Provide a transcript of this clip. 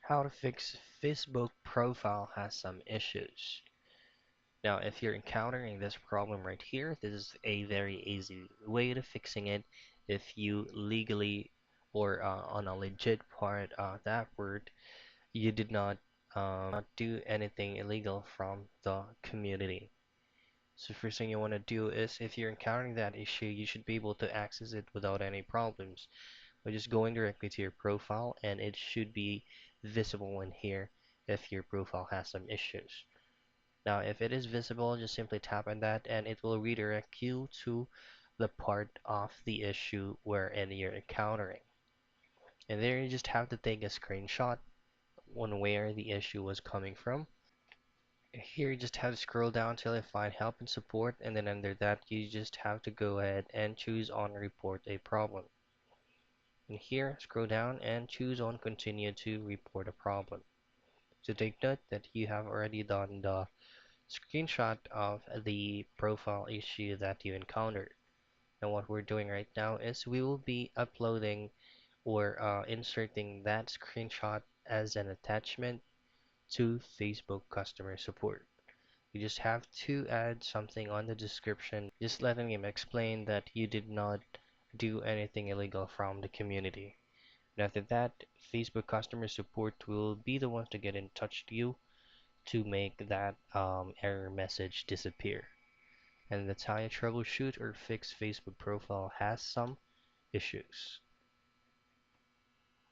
How to fix Facebook profile has some issues. Now, if you're encountering this problem right here, this is a very easy way to fixing it if you legally or on a legit part of that word, you did not do anything illegal from the community. So first thing you want to do is if you're encountering that issue, you should be able to access it without any problems by just going directly to your profile, and it should be visible in here if your profile has some issues. Now, if it is visible, just simply tap on that and it will redirect you to the part of the issue wherein you're encountering. And there you just have to take a screenshot on where the issue was coming from. Here you just have to scroll down till you find help and support, and then under that you just have to go ahead and choose on report a problem. And here scroll down and choose on continue to report a problem. So take note that you have already done the screenshot of the profile issue that you encountered. And what we're doing right now is we will be uploading or inserting that screenshot as an attachment to Facebook customer support. You just have to add something on the description, just letting him explain that you did not do anything illegal from the community. And after that, Facebook customer support will be the ones to get in touch with you to make that error message disappear. And that's how you troubleshoot or fix Facebook profile has some issues.